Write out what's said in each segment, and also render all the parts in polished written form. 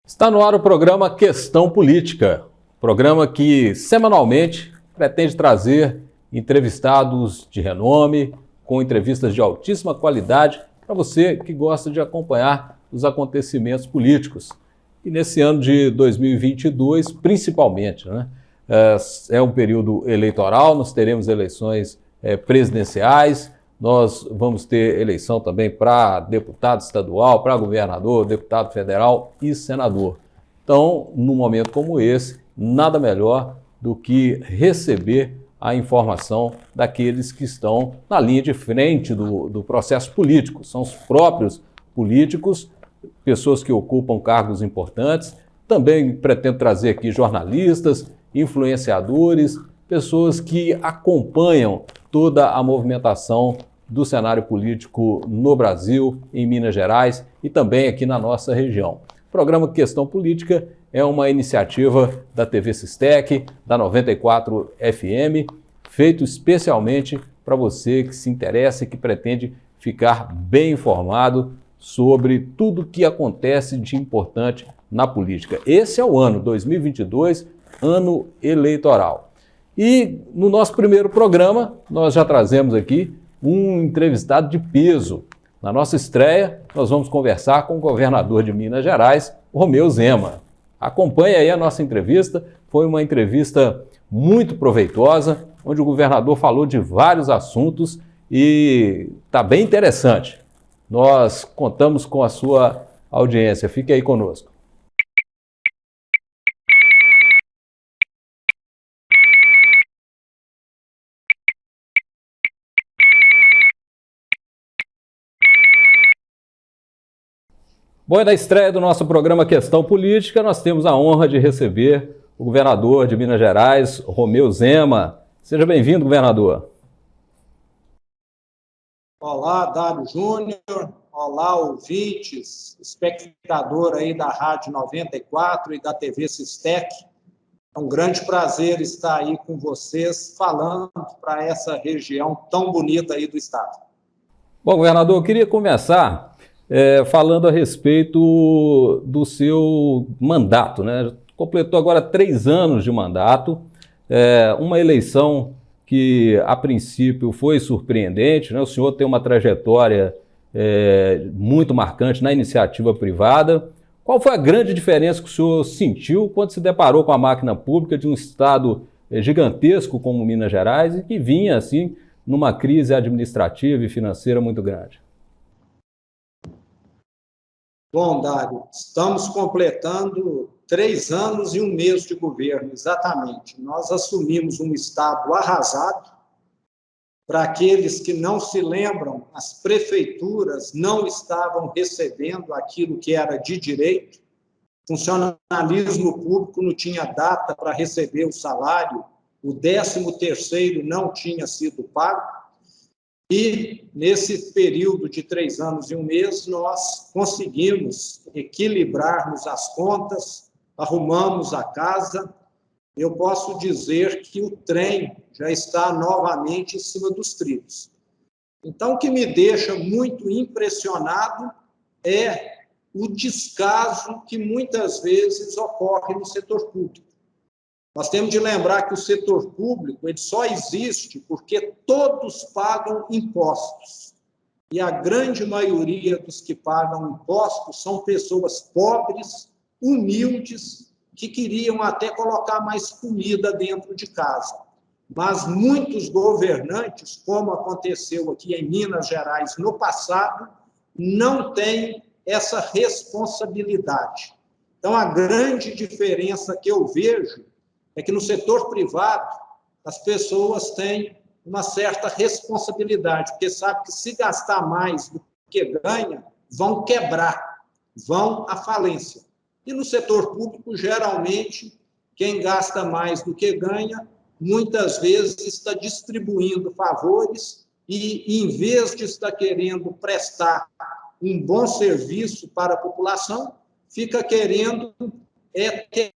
Está no ar o programa Questão Política, programa que semanalmente pretende trazer entrevistados de renome, com entrevistas de altíssima qualidade, para você que gosta de acompanhar os acontecimentos políticos. E nesse ano de 2022, principalmente, é um período eleitoral, nós teremos eleições presidenciais, nós vamos ter eleição também para deputado estadual, para governador, deputado federal e senador. Então, num momento como esse, nada melhor do que receber a informação daqueles que estão na linha de frente do processo político. São os próprios políticos, pessoas que ocupam cargos importantes. Também pretendo trazer aqui jornalistas, influenciadores, pessoas que acompanham toda a movimentação do cenário político no Brasil, em Minas Gerais e também aqui na nossa região. O programa Questão Política é uma iniciativa da TV Sistec, da 94 FM, feito especialmente para você que se interessa e que pretende ficar bem informado sobre tudo o que acontece de importante na política. Esse é o ano 2022, ano eleitoral. E no nosso primeiro programa, nós já trazemos aqui um entrevistado de peso. Na nossa estreia, nós vamos conversar com o governador de Minas Gerais, Romeu Zema. Acompanhe aí a nossa entrevista, foi uma entrevista muito proveitosa, onde o governador falou de vários assuntos e está bem interessante. Nós contamos com a sua audiência, fique aí conosco. Bom, e na estreia do nosso programa Questão Política, nós temos a honra de receber o governador de Minas Gerais, Romeu Zema. Seja bem-vindo, governador. Olá, Dário Júnior. Olá, ouvintes, espectador aí da Rádio 94 e da TV Sistec. É um grande prazer estar aí com vocês, falando para essa região tão bonita aí do estado. Bom, governador, eu queria começar falando a respeito do seu mandato, né? Completou agora 3 anos de mandato, uma eleição que, a princípio, foi surpreendente, né? O senhor tem uma trajetória muito marcante na iniciativa privada. Qual foi a grande diferença que o senhor sentiu quando se deparou com a máquina pública de um estado gigantesco como Minas Gerais e que vinha, assim, numa crise administrativa e financeira muito grande? Bom, Dário, estamos completando 3 anos e 1 mês de governo, exatamente. Nós assumimos um estado arrasado. Para aqueles que não se lembram, as prefeituras não estavam recebendo aquilo que era de direito. O funcionalismo público não tinha data para receber o salário, o 13º não tinha sido pago. E, nesse período de 3 anos e 1 mês, nós conseguimos equilibrarmos as contas, arrumamos a casa. Eu posso dizer que o trem já está novamente em cima dos trilhos. Então, o que me deixa muito impressionado é o descaso que muitas vezes ocorre no setor público. Nós temos de lembrar que o setor público ele só existe porque todos pagam impostos. E a grande maioria dos que pagam impostos são pessoas pobres, humildes, que queriam até colocar mais comida dentro de casa. Mas muitos governantes, como aconteceu aqui em Minas Gerais no passado, não têm essa responsabilidade. Então, a grande diferença que eu vejo é que no setor privado as pessoas têm uma certa responsabilidade, porque sabem que se gastar mais do que ganha, vão quebrar, vão à falência. E no setor público, geralmente, quem gasta mais do que ganha, muitas vezes está distribuindo favores e, em vez de estar querendo prestar um bom serviço para a população, fica querendo ter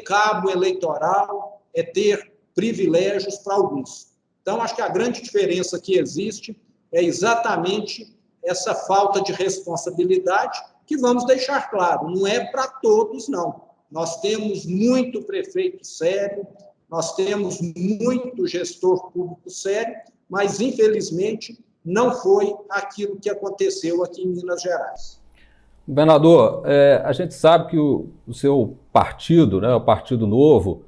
cabo eleitoral, ter privilégios para alguns. Então, acho que a grande diferença que existe é exatamente essa falta de responsabilidade que vamos deixar claro, não é para todos, não. Nós temos muito prefeito sério, nós temos muito gestor público sério, mas, infelizmente, não foi aquilo que aconteceu aqui em Minas Gerais. Governador, a gente sabe que o seu partido, né, o Partido Novo,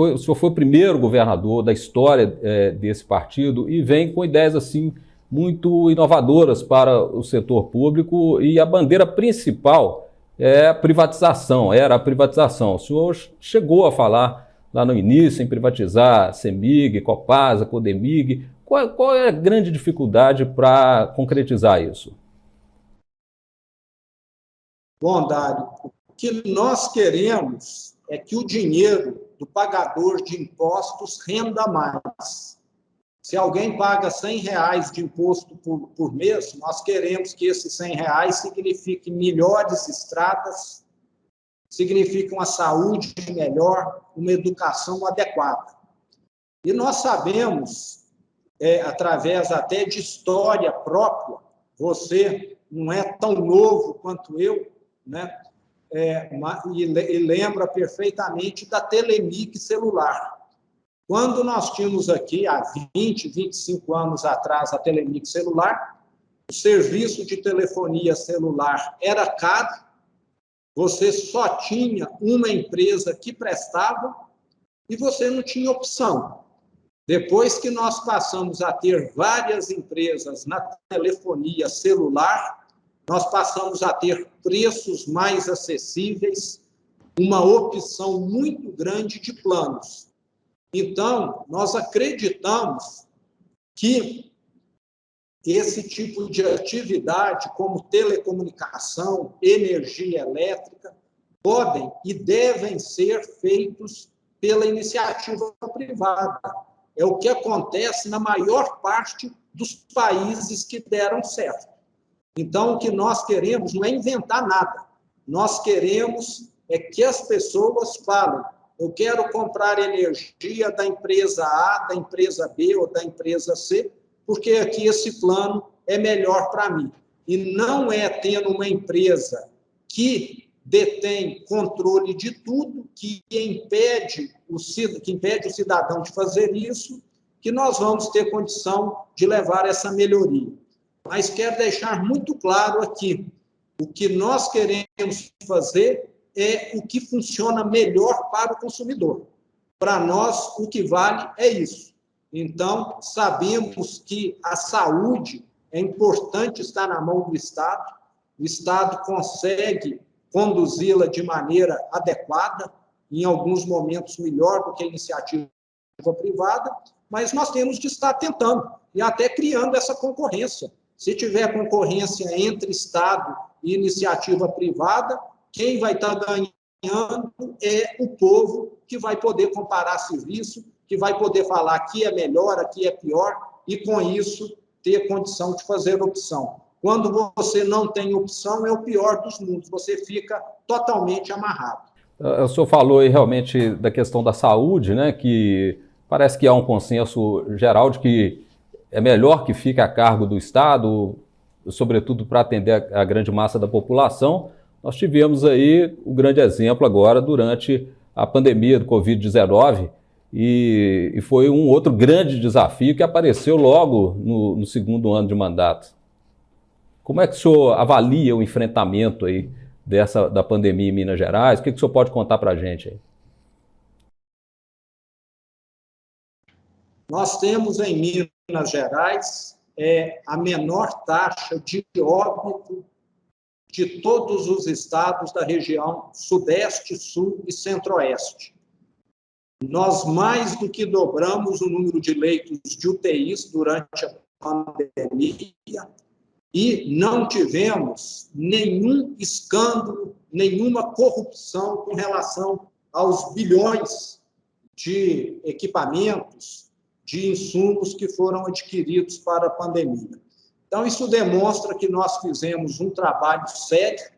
o senhor foi o primeiro governador da história desse partido e vem com ideias assim muito inovadoras para o setor público, e a bandeira principal é a privatização, era a privatização. O senhor chegou a falar lá no início em privatizar CEMIG, Copasa, Codemig. Qual é a grande dificuldade para concretizar isso? Bom, Dário, o que nós queremos é que o dinheiro do pagador de impostos renda mais. Se alguém paga R$100 de imposto por mês, nós queremos que esses R$100 signifiquem melhores estradas, signifiquem uma saúde melhor, uma educação adequada. E nós sabemos, através até de história própria, você não é tão novo quanto eu, né? E lembra perfeitamente da Telemig celular. Quando nós tínhamos aqui, há 20, 25 anos atrás, a Telemig celular, o serviço de telefonia celular era caro, você só tinha uma empresa que prestava e você não tinha opção. Depois que nós passamos a ter várias empresas na telefonia celular, nós passamos a ter preços mais acessíveis, uma opção muito grande de planos. Então, nós acreditamos que esse tipo de atividade, como telecomunicação, energia elétrica, podem e devem ser feitos pela iniciativa privada. É o que acontece na maior parte dos países que deram certo. Então, o que nós queremos não é inventar nada. Nós queremos que as pessoas falem: eu quero comprar energia da empresa A, da empresa B ou da empresa C, porque aqui esse plano é melhor para mim. E não é tendo uma empresa que detém controle de tudo, que impede o cidadão de fazer isso, que nós vamos ter condição de levar essa melhoria. Mas quero deixar muito claro aqui, o que nós queremos fazer é o que funciona melhor para o consumidor. Para nós, o que vale é isso. Então, sabemos que a saúde é importante estar na mão do Estado, o Estado consegue conduzi-la de maneira adequada, em alguns momentos melhor do que a iniciativa privada, mas nós temos de estar tentando e até criando essa concorrência. Se tiver concorrência entre Estado e iniciativa privada, quem vai estar ganhando é o povo, que vai poder comparar serviço, que vai poder falar aqui é melhor, aqui é pior, e com isso ter condição de fazer opção. Quando você não tem opção, é o pior dos mundos, você fica totalmente amarrado. O senhor falou aí realmente da questão da saúde, né, que parece que há um consenso geral de que é melhor que fique a cargo do Estado, sobretudo para atender a grande massa da população. Nós tivemos aí o grande exemplo agora durante a pandemia do Covid-19 e foi um outro grande desafio que apareceu logo no segundo ano de mandato. Como é que o senhor avalia o enfrentamento aí da pandemia em Minas Gerais? O que o senhor pode contar para a gente aí? Nós temos em Minas Gerais a menor taxa de óbito de todos os estados da região Sudeste, Sul e Centro-Oeste. Nós mais do que dobramos o número de leitos de UTIs durante a pandemia e não tivemos nenhum escândalo, nenhuma corrupção com relação aos bilhões de equipamentos, de insumos que foram adquiridos para a pandemia. Então, isso demonstra que nós fizemos um trabalho sério,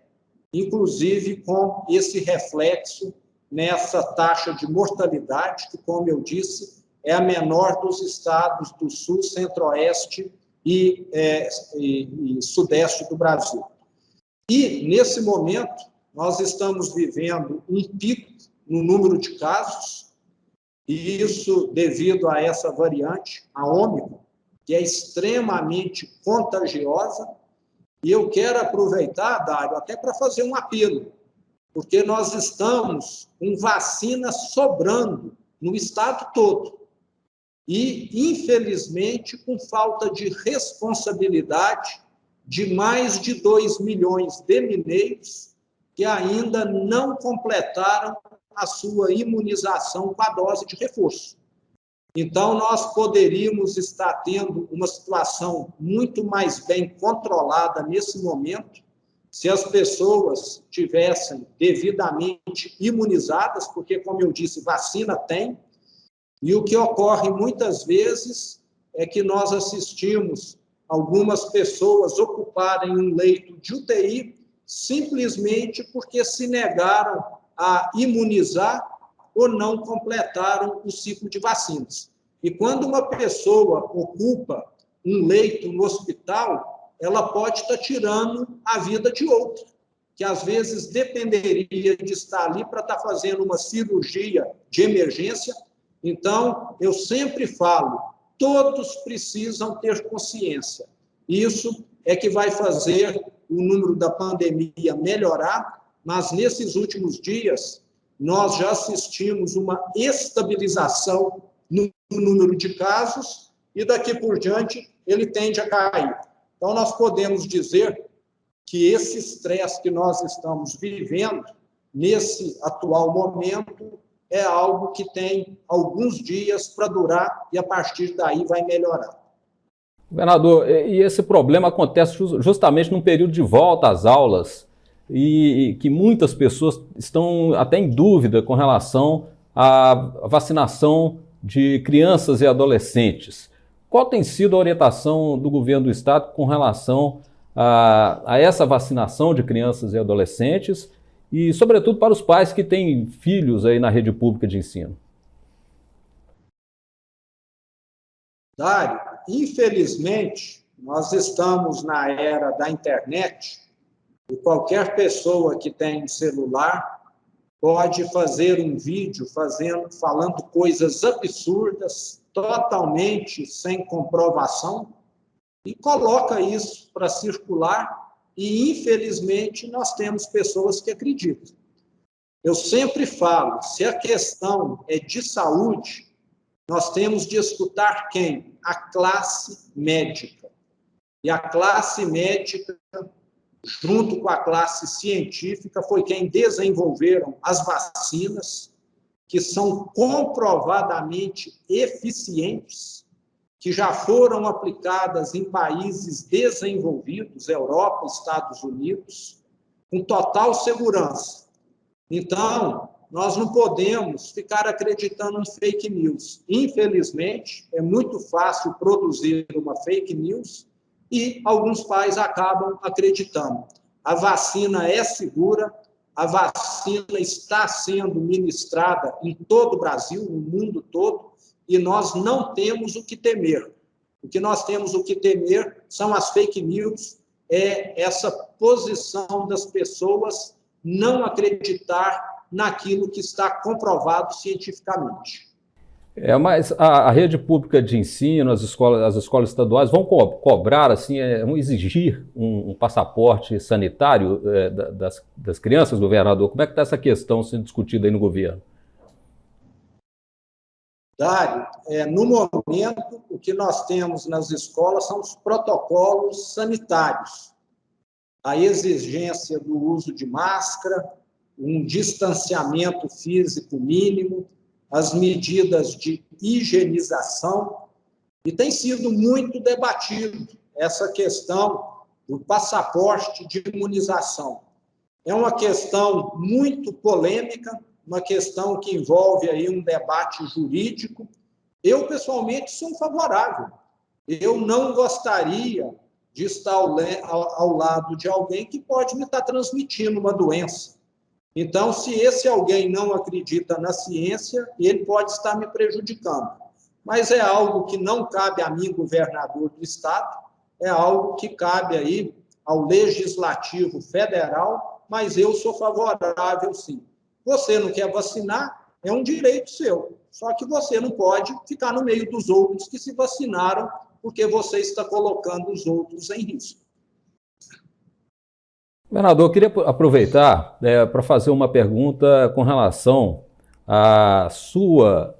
inclusive com esse reflexo nessa taxa de mortalidade, que, como eu disse, é a menor dos estados do Sul, Centro-Oeste e Sudeste do Brasil. E, nesse momento, nós estamos vivendo um pico no número de casos, e isso devido a essa variante, a Ômicron, que é extremamente contagiosa. E eu quero aproveitar, Dário, até para fazer um apelo, porque nós estamos com vacina sobrando no estado todo. E, infelizmente, com falta de responsabilidade de mais de 2 milhões de mineiros que ainda não completaram a sua imunização com a dose de reforço. Então, nós poderíamos estar tendo uma situação muito mais bem controlada nesse momento, se as pessoas tivessem devidamente imunizadas, porque, como eu disse, vacina tem, e o que ocorre muitas vezes é que nós assistimos algumas pessoas ocuparem um leito de UTI simplesmente porque se negaram a imunizar ou não completaram o ciclo de vacinas. E quando uma pessoa ocupa um leito no hospital, ela pode estar tirando a vida de outra, que às vezes dependeria de estar ali para estar fazendo uma cirurgia de emergência. Então, eu sempre falo, todos precisam ter consciência. Isso é que vai fazer o número da pandemia melhorar, mas nesses últimos dias nós já assistimos uma estabilização no número de casos e daqui por diante ele tende a cair. Então, nós podemos dizer que esse estresse que nós estamos vivendo, nesse atual momento, é algo que tem alguns dias para durar e, a partir daí, vai melhorar. Governador, e esse problema acontece justamente num período de volta às aulas e que muitas pessoas estão até em dúvida com relação à vacinação de crianças e adolescentes. Qual tem sido a orientação do governo do estado com relação a essa vacinação de crianças e adolescentes e, sobretudo, para os pais que têm filhos aí na rede pública de ensino? Dário, infelizmente, nós estamos na era da internet e qualquer pessoa que tem um celular pode fazer um vídeo falando coisas absurdas, totalmente sem comprovação, e coloca isso para circular, e infelizmente nós temos pessoas que acreditam. Eu sempre falo, se a questão é de saúde, nós temos de escutar quem? A classe médica. E a classe médica, junto com a classe científica, foi quem desenvolveram as vacinas, que são comprovadamente eficientes, que já foram aplicadas em países desenvolvidos, Europa, Estados Unidos, com total segurança. Então, nós não podemos ficar acreditando em fake news. Infelizmente, é muito fácil produzir uma fake news e alguns pais acabam acreditando. A vacina é segura, a vacina está sendo ministrada em todo o Brasil, no mundo todo, e nós não temos o que temer. O que nós temos o que temer são as fake news, é essa posição das pessoas não acreditar naquilo que está comprovado cientificamente. Mas a rede pública de ensino, as escolas estaduais vão cobrar, assim, vão exigir um passaporte sanitário das crianças, governador? Como é que está essa questão sendo discutida aí no governo? Dário, no momento, o que nós temos nas escolas são os protocolos sanitários. A exigência do uso de máscara, um distanciamento físico mínimo, as medidas de higienização, e tem sido muito debatido essa questão do passaporte de imunização. É uma questão muito polêmica, uma questão que envolve aí um debate jurídico. Eu, pessoalmente, sou favorável. Eu não gostaria de estar ao lado de alguém que pode me estar transmitindo uma doença. Então, se esse alguém não acredita na ciência, ele pode estar me prejudicando. Mas é algo que não cabe a mim, governador do estado, é algo que cabe aí ao Legislativo Federal, mas eu sou favorável, sim. Você não quer vacinar, é um direito seu, só que você não pode ficar no meio dos outros que se vacinaram, porque você está colocando os outros em risco. Governador, eu queria aproveitar para fazer uma pergunta com relação à sua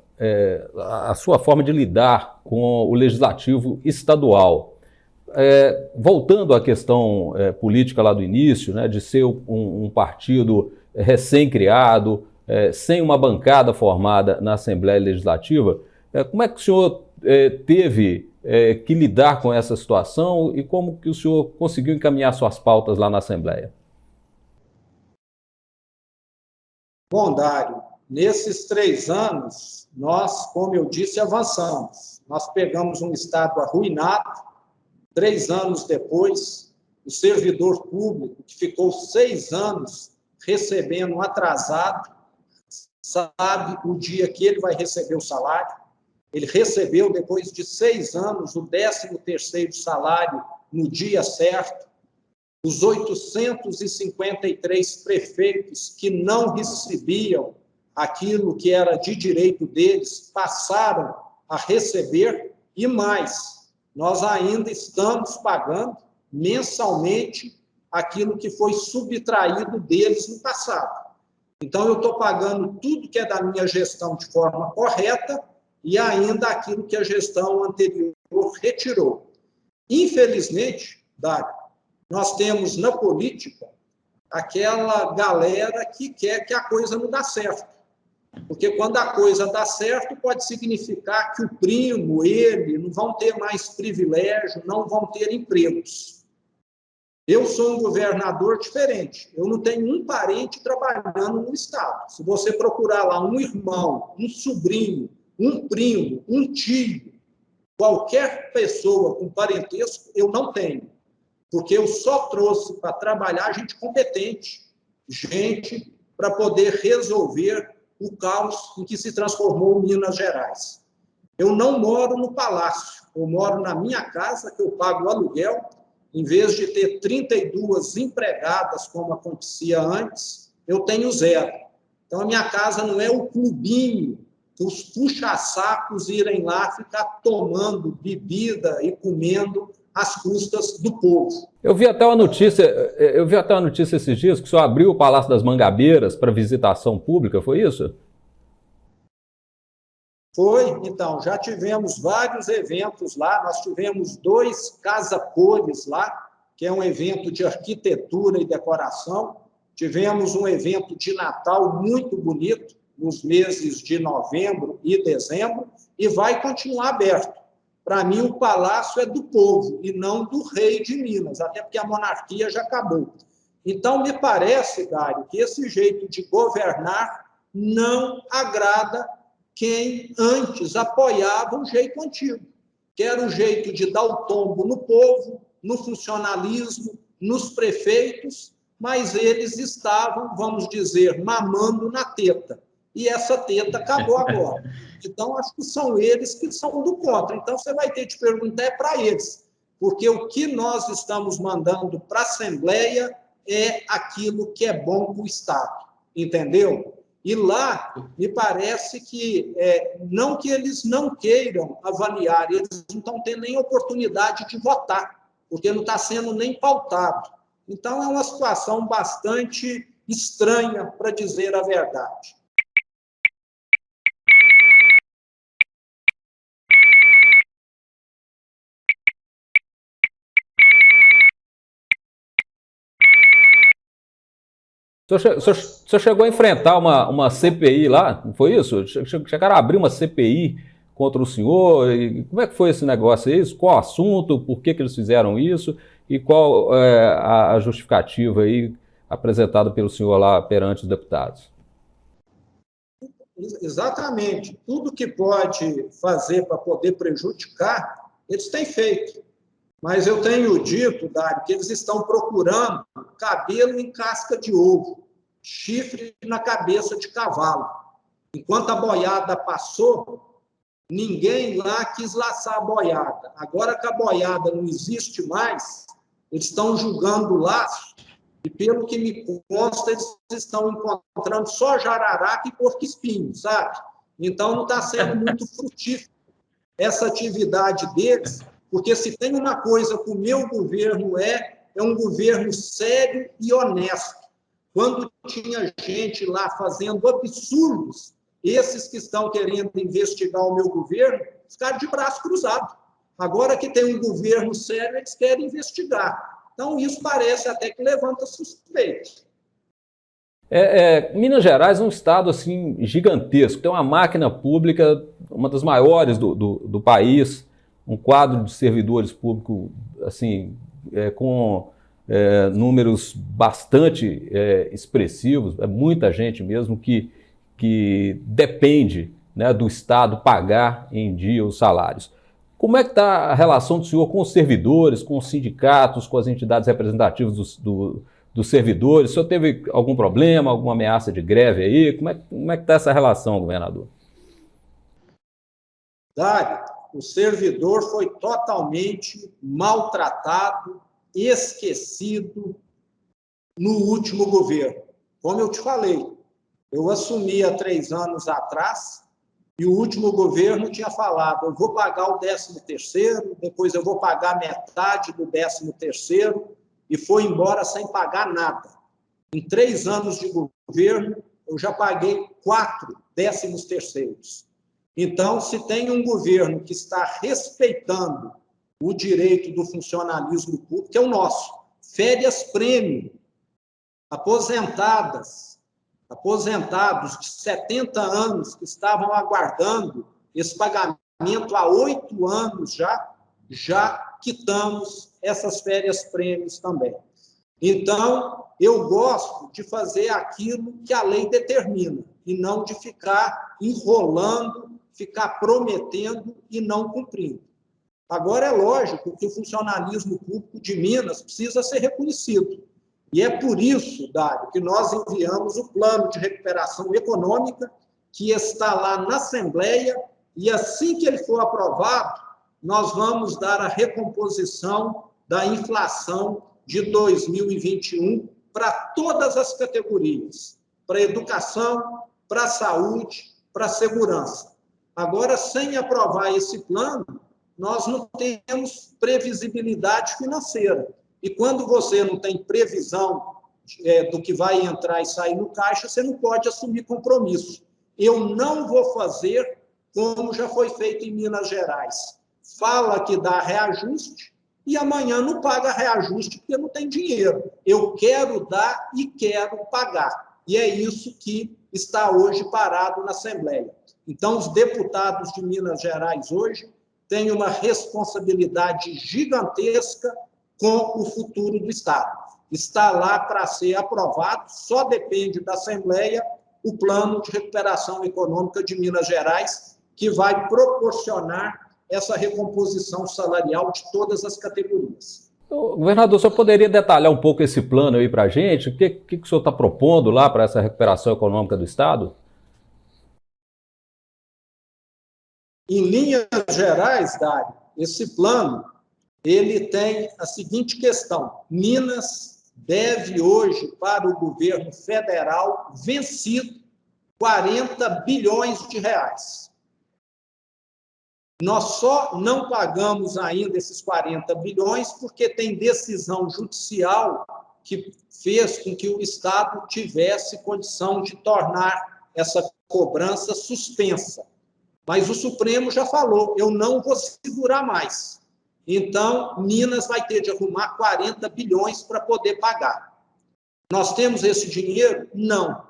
forma de lidar com o legislativo estadual. Voltando à questão política lá do início, né, de ser um partido recém-criado, sem uma bancada formada na Assembleia Legislativa, como é que o senhor teve que lidar com essa situação e como que o senhor conseguiu encaminhar suas pautas lá na Assembleia? Bom, Dário, nesses 3 anos, nós, como eu disse, avançamos. Nós pegamos um Estado arruinado. 3 anos depois, o servidor público, que ficou 6 anos recebendo atrasado, sabe o dia que ele vai receber o salário. Ele recebeu, depois de 6 anos, o 13º salário no dia certo. Os 853 prefeitos que não recebiam aquilo que era de direito deles passaram a receber, e mais, nós ainda estamos pagando mensalmente aquilo que foi subtraído deles no passado. Então, eu estou pagando tudo que é da minha gestão de forma correta e ainda aquilo que a gestão anterior retirou. Infelizmente, Dário, nós temos na política aquela galera que quer que a coisa não dá certo. Porque quando a coisa dá certo, pode significar que o primo, ele, não vão ter mais privilégio, não vão ter empregos. Eu sou um governador diferente. Eu não tenho um parente trabalhando no Estado. Se você procurar lá um irmão, um sobrinho, um primo, um tio, qualquer pessoa com parentesco, eu não tenho. Porque eu só trouxe para trabalhar gente competente, gente para poder resolver o caos em que se transformou Minas Gerais. Eu não moro no palácio, eu moro na minha casa, que eu pago aluguel. Em vez de ter 32 empregadas, como acontecia antes, eu tenho 0. Então, a minha casa não é o clubinho que os puxa-sacos irem lá ficar tomando bebida e comendo às custas do povo. Eu vi até uma notícia esses dias que o senhor abriu o Palácio das Mangabeiras para visitação pública, foi isso? Foi, então, já tivemos vários eventos lá, nós tivemos 2 casa-cores lá, que é um evento de arquitetura e decoração, tivemos um evento de Natal muito bonito, nos meses de novembro e dezembro, e vai continuar aberto. Para mim, o palácio é do povo e não do rei de Minas, até porque a monarquia já acabou. Então, me parece, Dário, que esse jeito de governar não agrada quem antes apoiava o jeito antigo, que era o jeito de dar o tombo no povo, no funcionalismo, nos prefeitos, mas eles estavam, vamos dizer, mamando na teta. E essa teta acabou agora. Então, acho que são eles que são do contra. Então, você vai ter que perguntar para eles, porque o que nós estamos mandando para a Assembleia é aquilo que é bom para o Estado, entendeu? E lá, me parece que, não que eles não queiram avaliar, eles não estão tendo nem oportunidade de votar, porque não está sendo nem pautado. Então, é uma situação bastante estranha, para dizer a verdade. O senhor chegou a enfrentar uma CPI lá, não foi isso? Chegaram a abrir uma CPI contra o senhor? E como é que foi esse negócio aí? Qual o assunto? Por que eles fizeram isso? E qual a justificativa aí apresentada pelo senhor lá perante os deputados? Exatamente. Tudo que pode fazer para poder prejudicar, eles têm feito. Mas eu tenho dito, Dário, que eles estão procurando cabelo em casca de ovo, chifre na cabeça de cavalo. Enquanto a boiada passou, ninguém lá quis laçar a boiada. Agora que a boiada não existe mais, eles estão julgando lá, e pelo que me consta, eles estão encontrando só jararaca e porco-espinho, sabe? Então, não está sendo muito frutífero essa atividade deles, porque se tem uma coisa que o meu governo é um governo sério e honesto. Quando tinha gente lá fazendo absurdos, esses que estão querendo investigar o meu governo ficaram de braço cruzado. Agora que tem um governo sério, eles querem investigar. Então, isso parece até que levanta suspeitas. Minas Gerais é um estado assim, gigantesco, tem uma máquina pública, uma das maiores do país, um quadro de servidores públicos assim, com números bastante expressivos, é muita gente mesmo que depende, né, do Estado pagar em dia os salários. Como é que está a relação do senhor com os servidores, com os sindicatos, com as entidades representativas dos servidores? O senhor teve algum problema, alguma ameaça de greve aí? Como é que está essa relação, governador? Dário, o servidor foi totalmente maltratado, esquecido no último governo. Como eu te falei, eu assumi há 3 anos atrás e o último governo tinha falado, eu vou pagar o 13º, depois eu vou pagar metade do 13º, e foi embora sem pagar nada. Em 3 anos de governo, eu já paguei 4 13º. Então, se tem um governo que está respeitando o direito do funcionalismo público, que é o nosso, férias prêmio, aposentados de 70 anos que estavam aguardando esse pagamento há 8 anos já quitamos essas férias prêmios também. Então, eu gosto de fazer aquilo que a lei determina e não de ficar enrolando, ficar prometendo e não cumprindo. Agora, é lógico que o funcionalismo público de Minas precisa ser reconhecido. E é por isso, Dário, que nós enviamos o plano de recuperação econômica, que está lá na Assembleia, e assim que ele for aprovado, nós vamos dar a recomposição da inflação de 2021 para todas as categorias, para a educação, para a saúde, para a segurança. Agora, sem aprovar esse plano, nós não temos previsibilidade financeira. E quando você não tem previsão do que vai entrar e sair no caixa, você não pode assumir compromisso. Eu não vou fazer como já foi feito em Minas Gerais. Fala que dá reajuste e amanhã não paga reajuste porque não tem dinheiro. Eu quero dar e quero pagar. E é isso que está hoje parado na Assembleia. Então, os deputados de Minas Gerais hoje têm uma responsabilidade gigantesca com o futuro do Estado. Está lá para ser aprovado, só depende da Assembleia, o plano de recuperação econômica de Minas Gerais, que vai proporcionar essa recomposição salarial de todas as categorias. Governador, o senhor poderia detalhar um pouco esse plano aí para a gente? O que o senhor está propondo lá para essa recuperação econômica do Estado? Em linhas gerais, Dário, esse plano ele tem a seguinte questão: Minas deve hoje para o governo federal vencido 40 bilhões de reais. Nós só não pagamos ainda esses 40 bilhões porque tem decisão judicial que fez com que o Estado tivesse condição de tornar essa cobrança suspensa. Mas o Supremo já falou, eu não vou segurar mais. Então, Minas vai ter de arrumar 40 bilhões para poder pagar. Nós temos esse dinheiro? Não.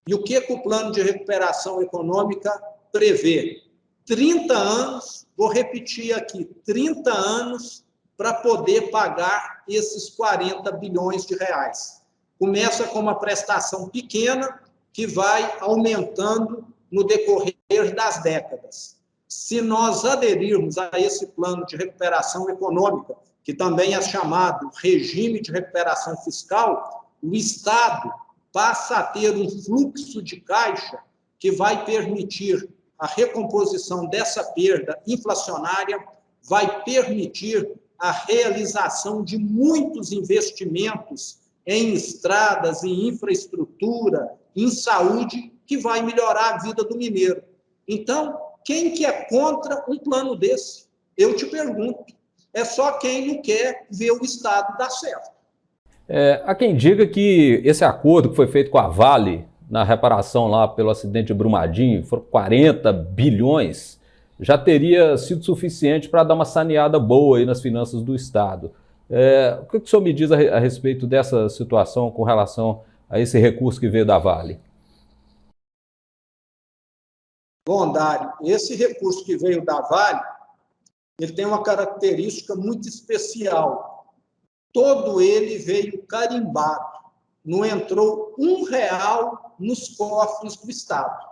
E o que o plano de recuperação econômica prevê? 30 anos, vou repetir aqui, 30 anos para poder pagar esses 40 bilhões de reais. Começa com uma prestação pequena que vai aumentando no decorrer das décadas. Se nós aderirmos a esse plano de recuperação econômica, que também é chamado regime de recuperação fiscal, o Estado passa a ter um fluxo de caixa que vai permitir a recomposição dessa perda inflacionária, vai permitir a realização de muitos investimentos em estradas, em infraestrutura, em saúde, que vai melhorar a vida do mineiro. Então, quem que é contra um plano desse? Eu te pergunto. É só quem não quer ver o Estado dar certo. Há quem diga que esse acordo que foi feito com a Vale, na reparação lá pelo acidente de Brumadinho, foram 40 bilhões, já teria sido suficiente para dar uma saneada boa aí nas finanças do Estado. O que o senhor me diz a respeito dessa situação com relação a esse recurso que veio da Vale? Bom, Dário, esse recurso que veio da Vale, ele tem uma característica muito especial. Todo ele veio carimbado. Não entrou R$1 nos cofres do Estado.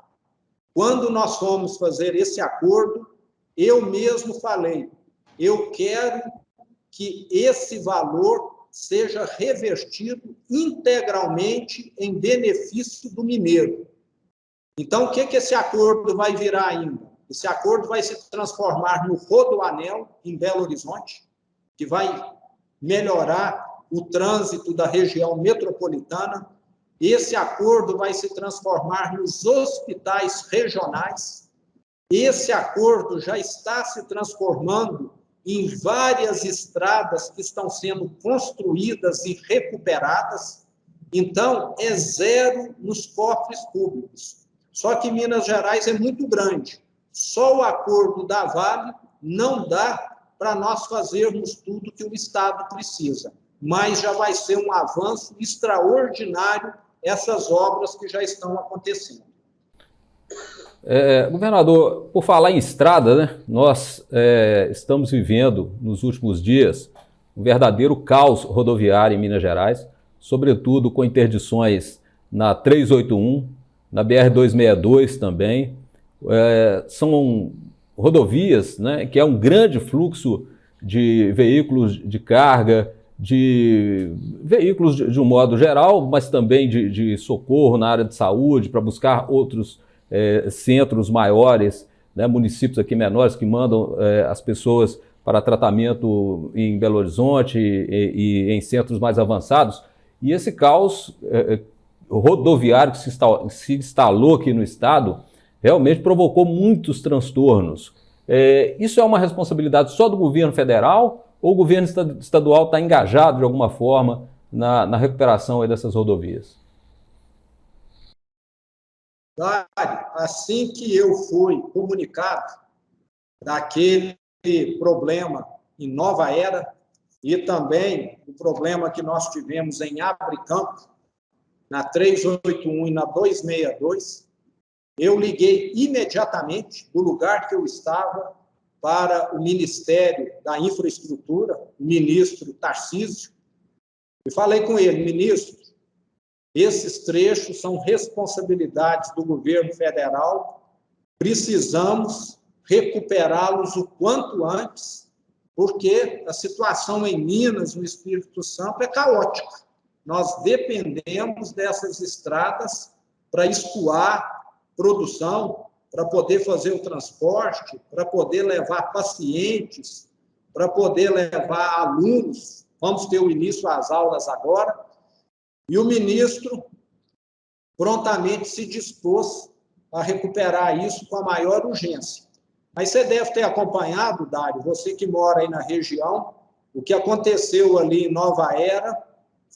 Quando nós fomos fazer esse acordo, eu mesmo falei, eu quero que esse valor seja revertido integralmente em benefício do mineiro. Então, o que esse acordo vai virar ainda? Esse acordo vai se transformar no Rodoanel, em Belo Horizonte, que vai melhorar o trânsito da região metropolitana. Esse acordo vai se transformar nos hospitais regionais. Esse acordo já está se transformando em várias estradas que estão sendo construídas e recuperadas. Então, é zero nos cofres públicos. Só que Minas Gerais é muito grande. Só o acordo da Vale não dá para nós fazermos tudo que o Estado precisa. Mas já vai ser um avanço extraordinário essas obras que já estão acontecendo. Governador, por falar em estrada, né, nós estamos vivendo nos últimos dias um verdadeiro caos rodoviário em Minas Gerais, sobretudo com interdições na 381, na BR-262 também. São rodovias, né, que é um grande fluxo de veículos de carga, de veículos de um modo geral, mas também de socorro na área de saúde, para buscar outros centros maiores, né, municípios aqui menores que mandam as pessoas para tratamento em Belo Horizonte e em centros mais avançados. E esse caos rodoviário que se instalou aqui no Estado realmente provocou muitos transtornos. Isso é uma responsabilidade só do governo federal ou o governo estadual está engajado de alguma forma na recuperação aí dessas rodovias? Assim que eu fui comunicado daquele problema em Nova Era e também o problema que nós tivemos em Abricampo, na 381 e na 262, eu liguei imediatamente do lugar que eu estava para o Ministério da Infraestrutura, o ministro Tarcísio, e falei com ele, ministro, esses trechos são responsabilidades do governo federal, precisamos recuperá-los o quanto antes, porque a situação em Minas, no Espírito Santo, é caótica. Nós dependemos dessas estradas para escoar produção, para poder fazer o transporte, para poder levar pacientes, para poder levar alunos. Vamos ter o início das aulas agora. E o ministro prontamente se dispôs a recuperar isso com a maior urgência. Mas você deve ter acompanhado, Dário, você que mora aí na região, o que aconteceu ali em Nova Era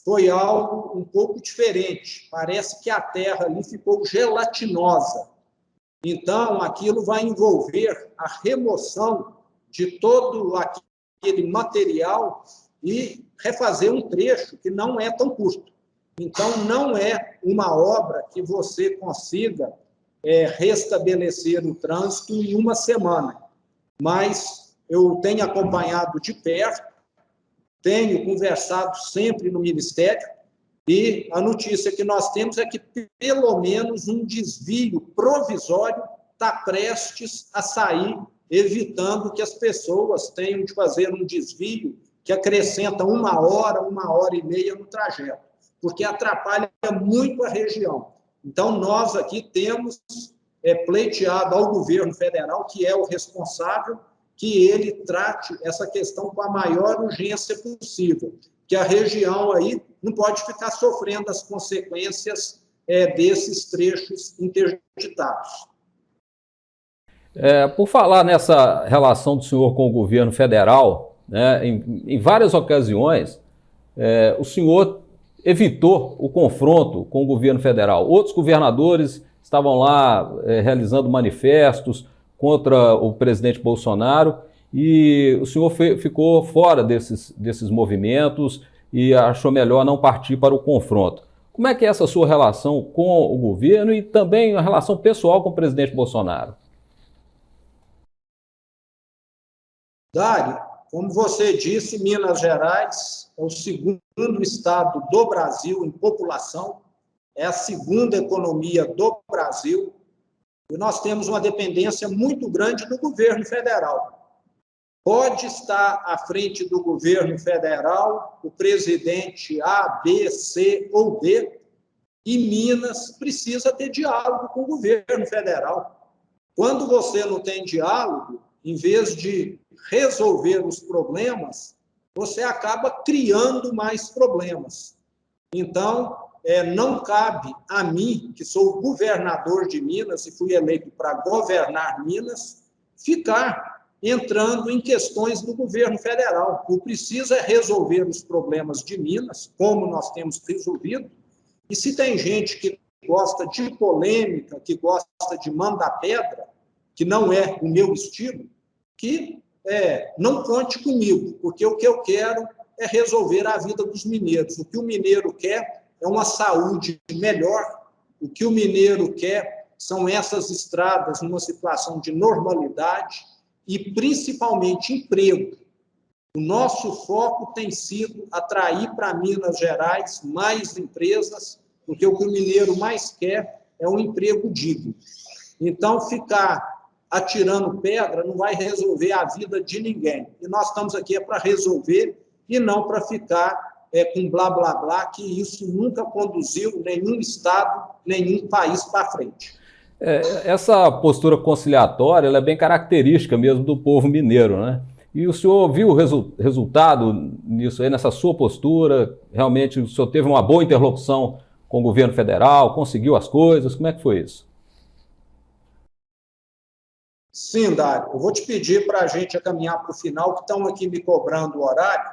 foi algo um pouco diferente. Parece que a terra ali ficou gelatinosa. Então, aquilo vai envolver a remoção de todo aquele material e refazer um trecho que não é tão curto. Então, não é uma obra que você consiga restabelecer o trânsito em uma semana. Mas eu tenho acompanhado de perto, tenho conversado sempre no Ministério, e a notícia que nós temos é que pelo menos um desvio provisório está prestes a sair, evitando que as pessoas tenham de fazer um desvio que acrescenta 1 hora, 1 hora e meia no trajeto, porque atrapalha muito a região. Então, nós aqui temos pleiteado ao governo federal, que é o responsável, que ele trate essa questão com a maior urgência possível, que a região aí não pode ficar sofrendo as consequências desses trechos interditados. Por falar nessa relação do senhor com o governo federal, né, em várias ocasiões, o senhor evitou o confronto com o governo federal. Outros governadores estavam lá realizando manifestos contra o presidente Bolsonaro e o senhor ficou fora desses movimentos e achou melhor não partir para o confronto. Como é que é essa sua relação com o governo e também a relação pessoal com o presidente Bolsonaro? Dário, como você disse, Minas Gerais é o segundo estado do Brasil em população, é a segunda economia do Brasil, e nós temos uma dependência muito grande do governo federal. Pode estar à frente do governo federal o presidente A, B, C ou D, e Minas precisa ter diálogo com o governo federal. Quando você não tem diálogo, em vez de resolver os problemas, você acaba criando mais problemas. Então, não cabe a mim, que sou o governador de Minas e fui eleito para governar Minas, ficar entrando em questões do governo federal. O preciso é resolver os problemas de Minas, como nós temos resolvido, e se tem gente que gosta de polêmica, que gosta de manda-pedra, que não é o meu estilo, que não conte comigo, porque o que eu quero é resolver a vida dos mineiros. O que o mineiro quer é uma saúde melhor, o que o mineiro quer são essas estradas numa situação de normalidade e, principalmente, emprego. O nosso foco tem sido atrair para Minas Gerais mais empresas, porque o que o mineiro mais quer é um emprego digno. Então, ficar atirando pedra não vai resolver a vida de ninguém. E nós estamos aqui para resolver e não para ficar com blá, blá, blá, que isso nunca conduziu nenhum estado, nenhum país para frente. Essa postura conciliatória ela é bem característica mesmo do povo mineiro, né? E o senhor viu o resultado nisso aí, nessa sua postura? Realmente o senhor teve uma boa interlocução com o governo federal, conseguiu as coisas? Como é que foi isso? Sim, Dário. Eu vou te pedir para a gente caminhar para o final, que estão aqui me cobrando o horário,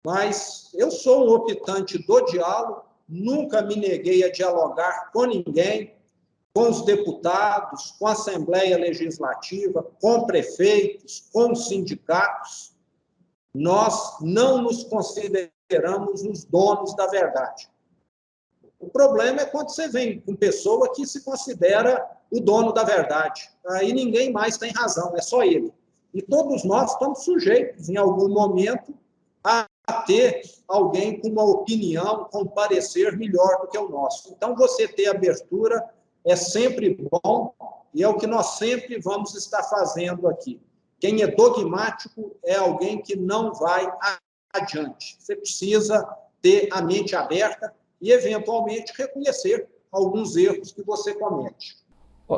mas eu sou um optante do diálogo, nunca me neguei a dialogar com ninguém, com os deputados, com a Assembleia Legislativa, com prefeitos, com sindicatos. Nós não nos consideramos os donos da verdade. O problema é quando você vem com pessoa que se considera o dono da verdade. Aí ninguém mais tem razão, é só ele. E todos nós estamos sujeitos, em algum momento, a ter alguém com uma opinião, com um parecer melhor do que o nosso. Então, você ter abertura é sempre bom e é o que nós sempre vamos estar fazendo aqui. Quem é dogmático é alguém que não vai adiante. Você precisa ter a mente aberta e, eventualmente, reconhecer alguns erros que você comete.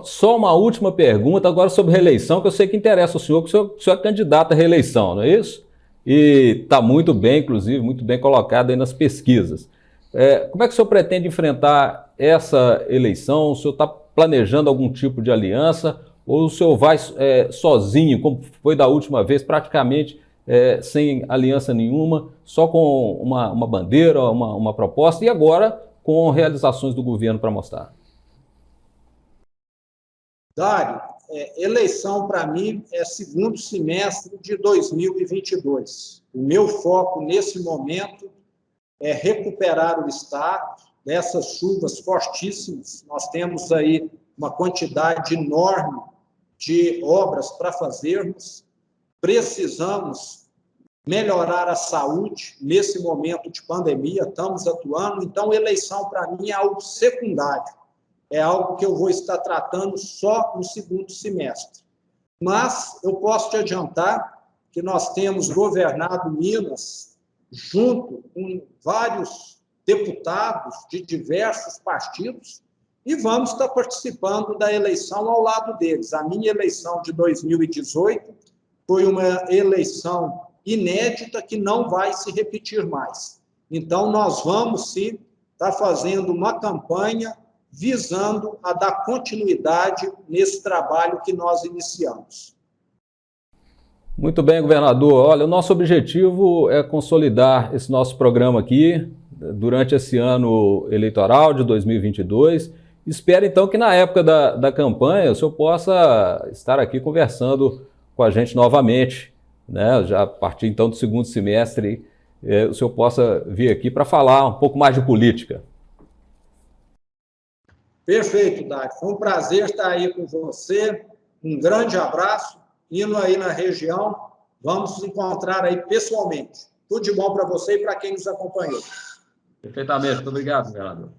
Só uma última pergunta agora sobre reeleição, que eu sei que interessa ao senhor, que o senhor é candidato à reeleição, não é isso? E está muito bem, inclusive, muito bem colocado aí nas pesquisas. Como é que o senhor pretende enfrentar essa eleição? O senhor está planejando algum tipo de aliança ou o senhor vai sozinho, como foi da última vez, praticamente sem aliança nenhuma, só com uma bandeira, uma proposta e agora com realizações do governo para mostrar? Dário, eleição para mim é segundo semestre de 2022. O meu foco nesse momento é recuperar o estado dessas chuvas fortíssimas. Nós temos aí uma quantidade enorme de obras para fazermos. Precisamos melhorar a saúde nesse momento de pandemia, estamos atuando. Então, eleição para mim é algo secundário. É algo que eu vou estar tratando só no segundo semestre. Mas eu posso te adiantar que nós temos governado Minas junto com vários deputados de diversos partidos e vamos estar participando da eleição ao lado deles. A minha eleição de 2018 foi uma eleição inédita que não vai se repetir mais. Então, nós vamos, sim, estar fazendo uma campanha visando a dar continuidade nesse trabalho que nós iniciamos. Muito bem, governador. Olha, o nosso objetivo é consolidar esse nosso programa aqui durante esse ano eleitoral de 2022. Espero, então, que na época da campanha o senhor possa estar aqui conversando com a gente novamente, né? Já a partir, então, do segundo semestre, o senhor possa vir aqui para falar um pouco mais de política. Perfeito, Dário. Foi um prazer estar aí com você. Um grande abraço. Indo aí na região, vamos nos encontrar aí pessoalmente. Tudo de bom para você e para quem nos acompanhou. Perfeitamente. Muito obrigado, governador.